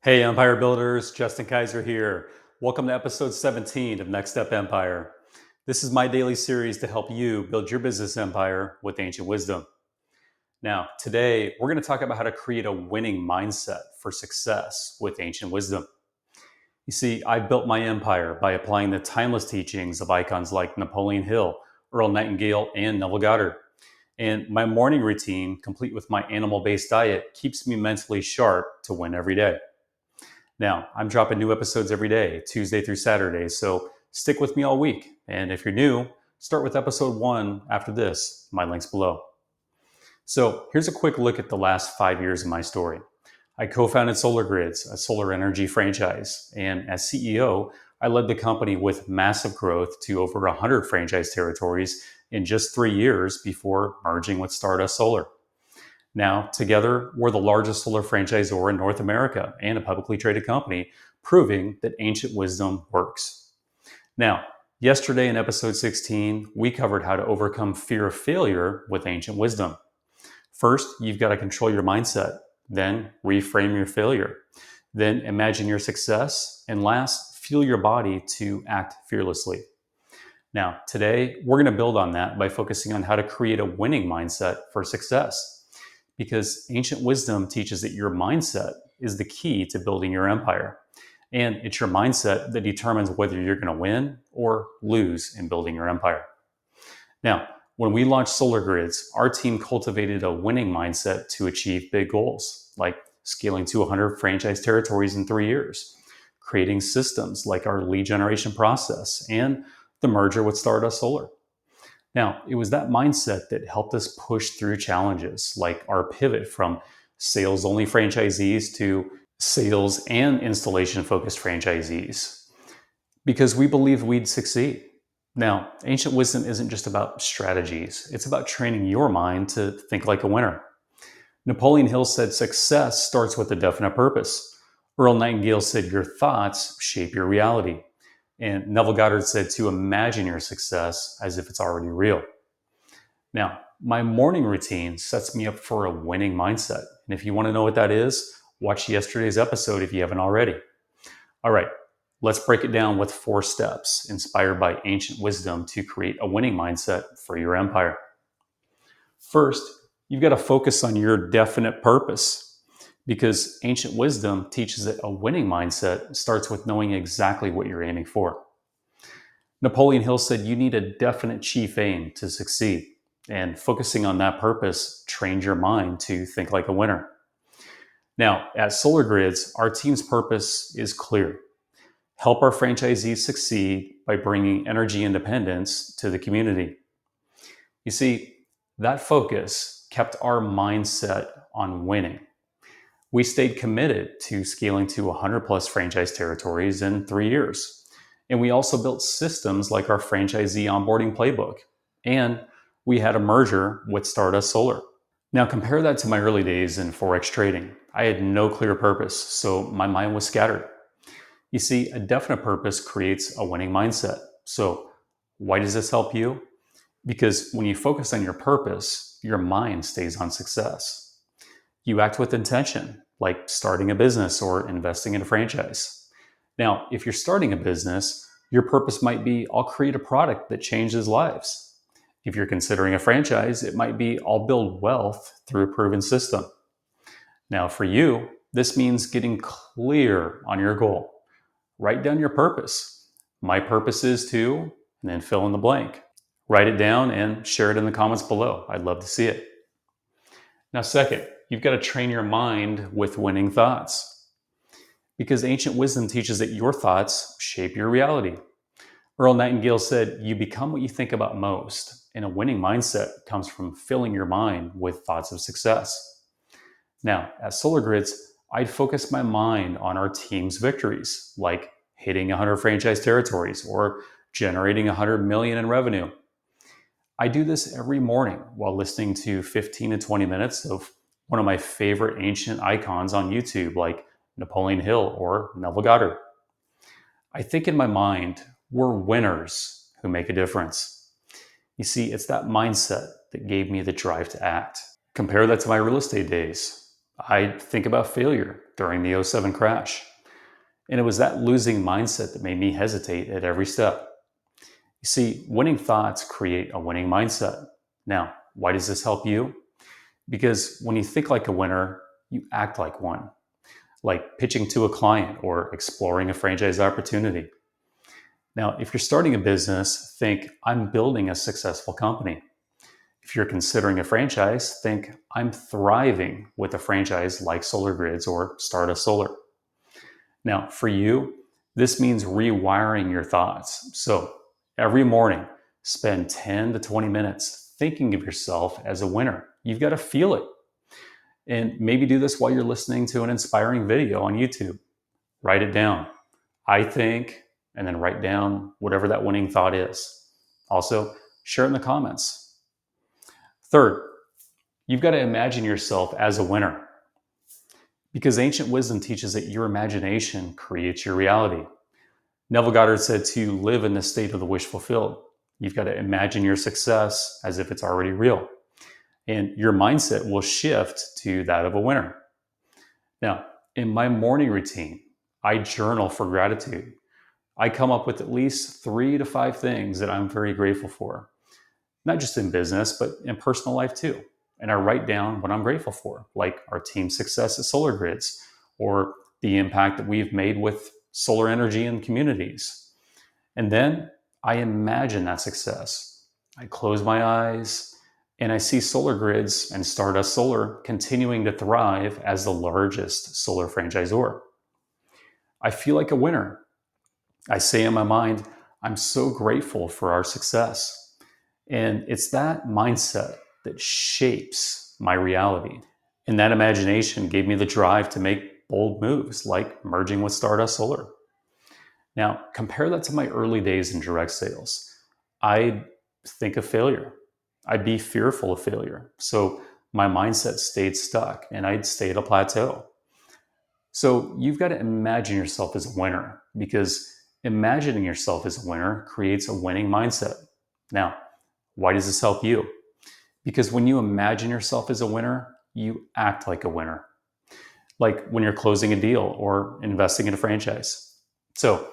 Hey, Empire Builders, Justin Kaiser here. Welcome to episode 17 of Next Step Empire. This is my daily series to help you build your business empire with ancient wisdom. Now, today we're going to talk about how to create a winning mindset for success with ancient wisdom. You see, I built my empire by applying the timeless teachings of icons like Napoleon Hill, Earl Nightingale, and Neville Goddard. And my morning routine, complete with my animal based diet, keeps me mentally sharp to win every day. Now, I'm dropping new episodes every day, Tuesday through Saturday, so stick with me all week. And if you're new, start with episode 1 after this. My link's below. So here's a quick look at the last 5 years of my story. I co-founded Solar Grids, a solar energy franchise, and as CEO, I led the company with massive growth to over 100 franchise territories in just 3 years before merging with Stardust Solar. Now, together, we're the largest solar franchisor in North America and a publicly traded company, proving that ancient wisdom works. Now, yesterday in episode 16, we covered how to overcome fear of failure with ancient wisdom. First, you've got to control your mindset, then reframe your failure, then imagine your success, and last, fuel your body to act fearlessly. Now, today, we're going to build on that by focusing on how to create a winning mindset for success. Because ancient wisdom teaches that your mindset is the key to building your empire. And it's your mindset that determines whether you're going to win or lose in building your empire. Now, when we launched Solar Grids, our team cultivated a winning mindset to achieve big goals, like scaling to 100 franchise territories in 3 years, creating systems like our lead generation process, and the merger with Stardust Solar. Now, it was that mindset that helped us push through challenges like our pivot from sales only franchisees to sales and installation focused franchisees because we believed we'd succeed. Now, ancient wisdom isn't just about strategies, it's about training your mind to think like a winner. Napoleon Hill said success starts with a definite purpose. Earl Nightingale said your thoughts shape your reality. And Neville Goddard said to imagine your success as if it's already real. Now, my morning routine sets me up for a winning mindset. And if you want to know what that is, watch yesterday's episode if you haven't already. All right, let's break it down with 4 steps inspired by ancient wisdom to create a winning mindset for your empire. First, you've got to focus on your definite purpose. Because ancient wisdom teaches that a winning mindset starts with knowing exactly what you're aiming for. Napoleon Hill said you need a definite chief aim to succeed, and focusing on that purpose trains your mind to think like a winner. Now, at Solar Grids, our team's purpose is clear. Help our franchisees succeed by bringing energy independence to the community. You see, that focus kept our mindset on winning. We stayed committed to scaling to 100 plus franchise territories in 3 years. And we also built systems like our franchisee onboarding playbook. And we had a merger with Stardust Solar. Now compare that to my early days in Forex trading. I had no clear purpose, so my mind was scattered. You see, a definite purpose creates a winning mindset. So why does this help you? Because when you focus on your purpose, your mind stays on success. You act with intention, like starting a business or investing in a franchise. Now, if you're starting a business, your purpose might be, I'll create a product that changes lives. If you're considering a franchise, it might be, I'll build wealth through a proven system. Now, for you, this means getting clear on your goal. Write down your purpose. My purpose is to, and then fill in the blank. Write it down and share it in the comments below. I'd love to see it. Now, second, you've got to train your mind with winning thoughts. Because ancient wisdom teaches that your thoughts shape your reality. Earl Nightingale said, you become what you think about most, and a winning mindset comes from filling your mind with thoughts of success. Now, at Solar Grids, I'd focus my mind on our team's victories, like hitting 100 franchise territories or generating 100 million in revenue. I do this every morning while listening to 15 to 20 minutes of one of my favorite ancient icons on YouTube, like Napoleon Hill or Neville Goddard. I think in my mind, we're winners who make a difference. You see, it's that mindset that gave me the drive to act. Compare that to my real estate days. I think about failure during the '07 crash. And it was that losing mindset that made me hesitate at every step. You see, winning thoughts create a winning mindset. Now, why does this help you? Because when you think like a winner, you act like one, like pitching to a client or exploring a franchise opportunity. Now, if you're starting a business, think, I'm building a successful company. If you're considering a franchise, think, I'm thriving with a franchise like Solar Grids or Stardust Solar. Now, for you, this means rewiring your thoughts. So every morning, spend 10 to 20 minutes thinking of yourself as a winner. You've got to feel it. And maybe do this while you're listening to an inspiring video on YouTube. Write it down. I think, and then write down whatever that winning thought is. Also, share it in the comments. Third, you've got to imagine yourself as a winner, because ancient wisdom teaches that your imagination creates your reality. Neville Goddard said to live in the state of the wish fulfilled. You've got to imagine your success as if it's already real. And your mindset will shift to that of a winner. Now, in my morning routine, I journal for gratitude. I come up with at least 3 to 5 things that I'm very grateful for, not just in business, but in personal life too. And I write down what I'm grateful for, like our team's success at Solar Grids, or the impact that we've made with solar energy in communities. And then I imagine that success. I close my eyes and I see Solar Grids and Stardust Solar continuing to thrive as the largest solar franchisor. I feel like a winner. I say in my mind, I'm so grateful for our success. And it's that mindset that shapes my reality. And that imagination gave me the drive to make bold moves like merging with Stardust Solar. Now, compare that to my early days in direct sales. I'd think of failure. I'd be fearful of failure. So my mindset stayed stuck and I'd stay at a plateau. So you've got to imagine yourself as a winner, because imagining yourself as a winner creates a winning mindset. Now, why does this help you? Because when you imagine yourself as a winner, you act like a winner. Like when you're closing a deal or investing in a franchise. So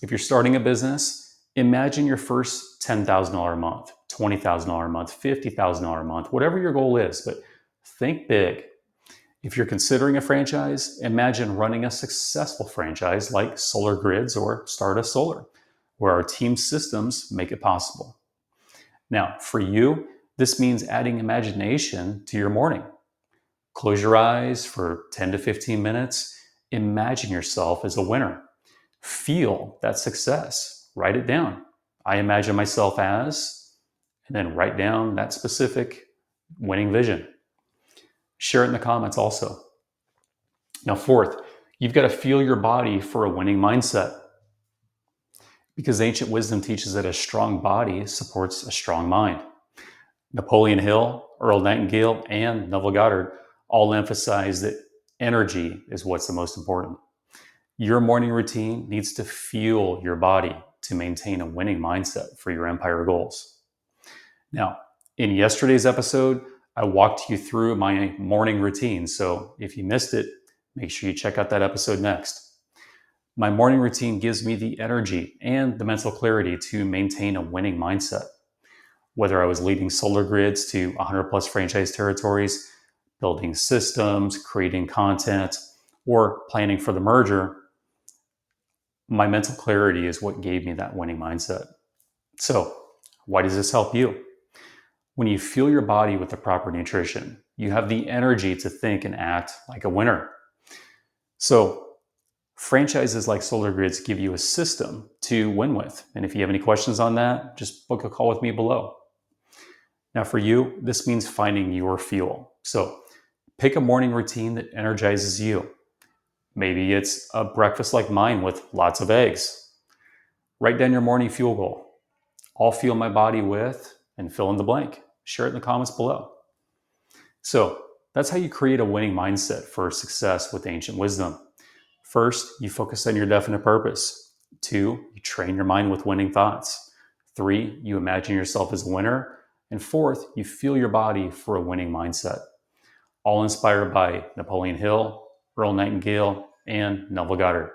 if you're starting a business, imagine your first $10,000 a month, $20,000 a month, $50,000 a month, whatever your goal is, but think big. If you're considering a franchise, imagine running a successful franchise like Solar Grids or Stardust Solar, where our team systems make it possible. Now, for you, this means adding imagination to your morning. Close your eyes for 10 to 15 minutes. Imagine yourself as a winner. Feel that success. Write it down. I imagine myself as, and then write down that specific winning vision. Share it in the comments also. Now, fourth, you've got to feel your body for a winning mindset, because ancient wisdom teaches that a strong body supports a strong mind. Napoleon Hill, Earl Nightingale, and Neville Goddard all emphasize that energy is what's the most important. Your morning routine needs to fuel your body to maintain a winning mindset for your empire goals. Now, in yesterday's episode, I walked you through my morning routine. So if you missed it, make sure you check out that episode next. My morning routine gives me the energy and the mental clarity to maintain a winning mindset. Whether I was leading Solar Grids to 100 plus franchise territories, building systems, creating content, or planning for the merger, my mental clarity is what gave me that winning mindset. So, why does this help you? When you fuel your body with the proper nutrition, you have the energy to think and act like a winner. So, franchises like Solar Grids give you a system to win with. And if you have any questions on that, just book a call with me below. Now, for you, this means finding your fuel. So, pick a morning routine that energizes you. Maybe it's a breakfast like mine with lots of eggs. Write down your morning fuel goal. I'll fuel my body with, and fill in the blank. Share it in the comments below. So that's how you create a winning mindset for success with ancient wisdom. First, you focus on your definite purpose. 2, you train your mind with winning thoughts. 3, you imagine yourself as a winner. And 4th, you fuel your body for a winning mindset. all inspired by Napoleon Hill, Earl Nightingale, and Neville Goddard.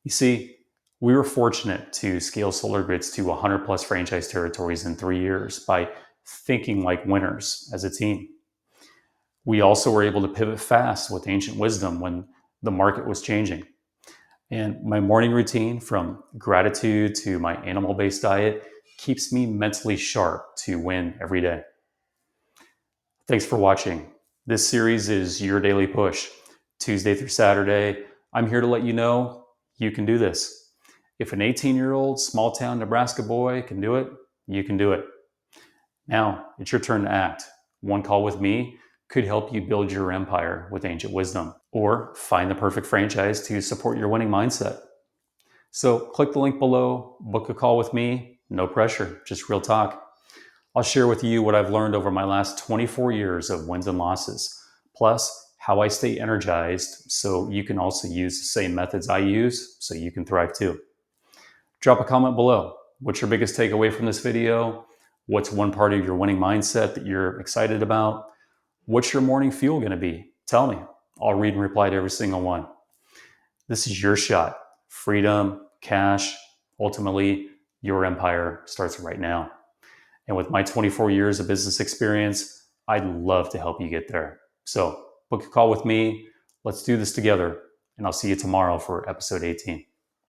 You see, we were fortunate to scale Solar Grids to 100 plus franchise territories in 3 years by thinking like winners as a team. We also were able to pivot fast with ancient wisdom when the market was changing. And my morning routine, from gratitude to my animal based diet, keeps me mentally sharp to win every day. Thanks for watching. This series is your daily push. Tuesday through Saturday, I'm here to let you know you can do this. If an 18-year-old small town Nebraska boy can do it, you can do it. Now, it's your turn to act. One call with me could help you build your empire with ancient wisdom, or find the perfect franchise to support your winning mindset. So click the link below, book a call with me. No pressure, just real talk. I'll share with you what I've learned over my last 24 years of wins and losses, plus how I stay energized so you can also use the same methods I use so you can thrive too. Drop a comment below. What's your biggest takeaway from this video? What's one part of your winning mindset that you're excited about? What's your morning fuel going to be? Tell me. I'll read and reply to every single one. This is your shot. Freedom, cash, ultimately, your empire starts right now. And with my 24 years of business experience, I'd love to help you get there. So book a call with me. Let's do this together. And I'll see you tomorrow for episode 18.